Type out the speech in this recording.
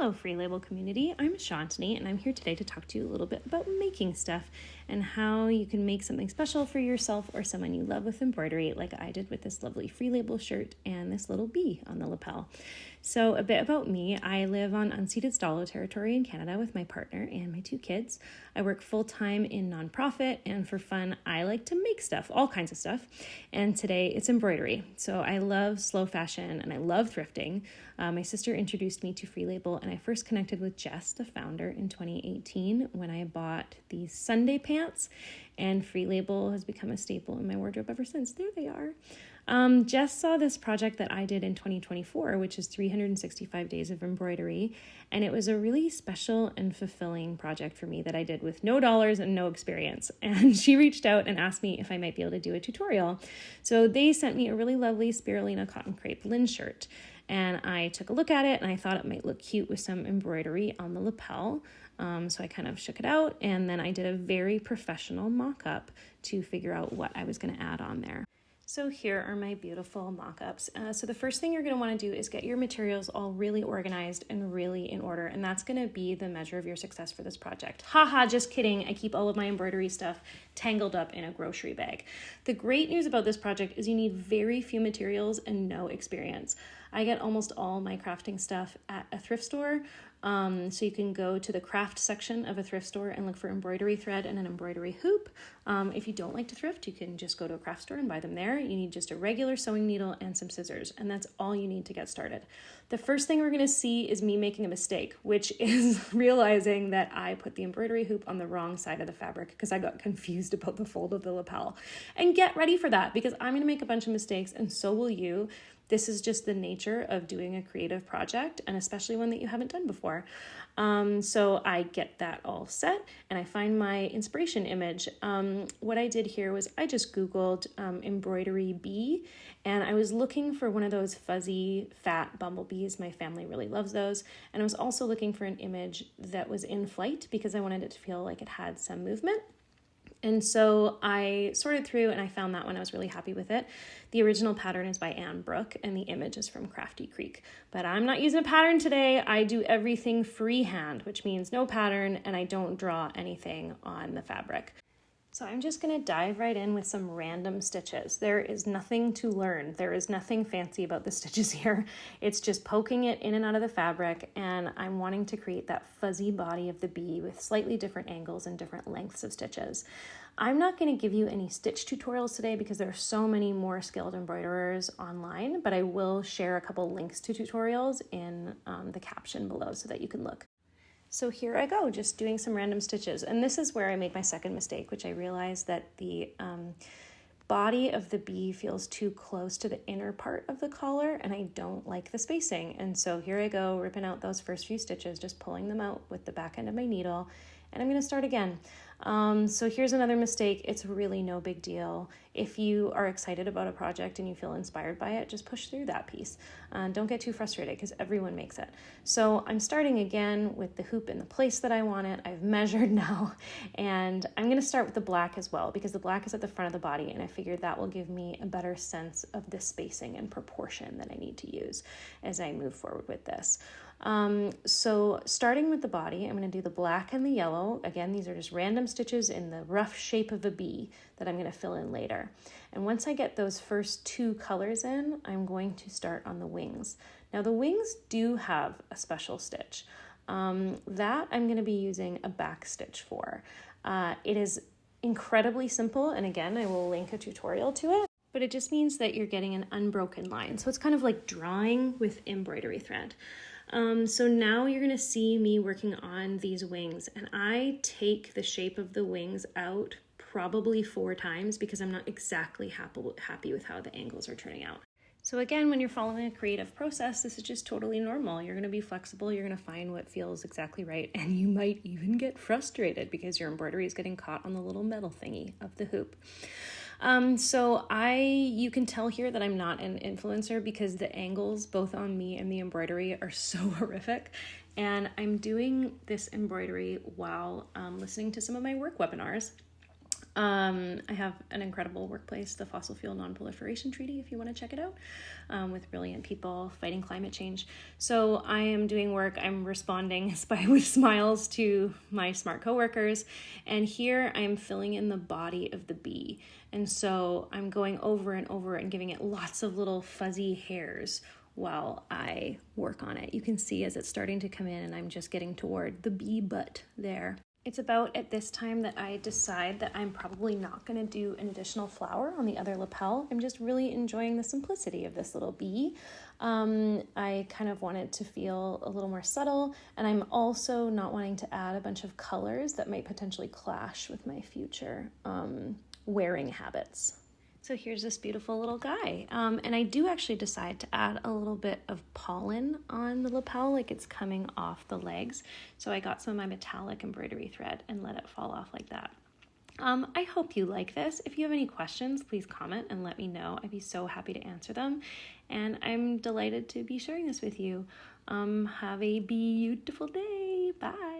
Hello, Free Label community. I'm Shantini, and I'm here today to talk to you a little bit about making stuff and how you can make something special for yourself or someone you love with embroidery, like I did with this lovely Free Label shirt and this little bee on the lapel. So a bit about me. I live on unceded Stalo territory in Canada with my partner and my 2 kids. I work full-time in nonprofit, and for fun, I like to make stuff, all kinds of stuff. And today it's embroidery. So I love slow fashion and I love thrifting. My sister introduced me to Free Label, and I first connected with Jess, the founder, in 2018 when I bought these Sunday pants, and Free Label has become a staple in my wardrobe ever since. There they are. Jess saw this project that I did in 2024, which is 365 days of embroidery, and it was a really special and fulfilling project for me that I did with no dollars and no experience. And she reached out and asked me if I might be able to do a tutorial. So they sent me a really lovely spirulina cotton crepe linen shirt, and I took a look at it and I thought it might look cute with some embroidery on the lapel. So I kind of shook it out, and then I did a very professional mock-up to figure out what I was going to add on there. So here are my beautiful mock-ups. So the first thing you're going to want to do is get your materials all really organized and really in order, and that's going to be the measure of your success for this project. Haha, just kidding. I keep all of my embroidery stuff tangled up in a grocery bag. The great news about this project is you need very few materials and no experience. I get almost all my crafting stuff at a thrift store. So you can go to the craft section of a thrift store and look for embroidery thread and an embroidery hoop. If you don't like to thrift, you can just go to a craft store and buy them there. You need just a regular sewing needle and some scissors, and that's all you need to get started. The first thing we're going to see is me making a mistake, which is realizing that I put the embroidery hoop on the wrong side of the fabric because I got confused about the fold of the lapel. And get ready for that, because I'm going to make a bunch of mistakes, and so will you. This is just the nature of doing a creative project, and especially one that you haven't done before. So I get that all set, and I find my inspiration image. What I did here was I just Googled embroidery bee, and I was looking for one of those fuzzy, fat bumblebees. My family really loves those. And I was also looking for an image that was in flight because I wanted it to feel like it had some movement. And so I sorted through and I found that one. I was really happy with it. The original pattern is by Anne Brooke and the image is from Crafty Creek. But I'm not using a pattern today. I do everything freehand, which means no pattern, and I don't draw anything on the fabric. So I'm just going to dive right in with some random stitches. There is nothing to learn. There is nothing fancy about the stitches here. It's just poking it in and out of the fabric, and I'm wanting to create that fuzzy body of the bee with slightly different angles and different lengths of stitches. I'm not going to give you any stitch tutorials today because there are so many more skilled embroiderers online, but I will share a couple links to tutorials in the caption below so that you can look. So here I go, just doing some random stitches. And this is where I made my second mistake, which I realized that the body of the bee feels too close to the inner part of the collar, and I don't like the spacing. And so here I go, ripping out those first few stitches, just pulling them out with the back end of my needle, and I'm going to start again. So here's another mistake. It's really no big deal. If you are excited about a project and you feel inspired by it, just push through that piece. Don't get too frustrated because everyone makes it. So I'm starting again with the hoop in the place that I want it. I've measured now, and I'm going to start with the black as well because the black is at the front of the body, and I figured that will give me a better sense of the spacing and proportion that I need to use as I move forward with this. So starting with the body, I'm going to do the black and the yellow. Again, these are just random stitches in the rough shape of a bee that I'm going to fill in later. And once I get those first 2 colors in, I'm going to start on the wings. Now the wings do have a special stitch that I'm going to be using a back stitch for. It is incredibly simple, and again, I will link a tutorial to it, but it just means that you're getting an unbroken line. So it's kind of like drawing with embroidery thread. So now you're going to see me working on these wings, and I take the shape of the wings out probably 4 times because I'm not exactly happy with how the angles are turning out. So again, when you're following a creative process, this is just totally normal. You're going to be flexible, you're going to find what feels exactly right, and you might even get frustrated because your embroidery is getting caught on the little metal thingy of the hoop. You can tell here that I'm not an influencer because the angles both on me and the embroidery are so horrific. And I'm doing this embroidery while listening to some of my work webinars. I have an incredible workplace, the Fossil Fuel Non-Proliferation Treaty, if you want to check it out, with brilliant people fighting climate change. So I am doing work. I'm responding with smiles to my smart coworkers. And here I'm filling in the body of the bee. And so I'm going over and over and giving it lots of little fuzzy hairs while I work on it. You can see as it's starting to come in, and I'm just getting toward the bee butt there. It's about at this time that I decide that I'm probably not going to do an additional flower on the other lapel. I'm just really enjoying the simplicity of this little bee. I kind of want it to feel a little more subtle, and I'm also not wanting to add a bunch of colors that might potentially clash with my future wearing habits. So here's this beautiful little guy. And I do actually decide to add a little bit of pollen on the lapel, like it's coming off the legs. So I got some of my metallic embroidery thread and let it fall off like that. I hope you like this. If you have any questions, please comment and let me know. I'd be so happy to answer them. And I'm delighted to be sharing this with you. Have a beautiful day. Bye.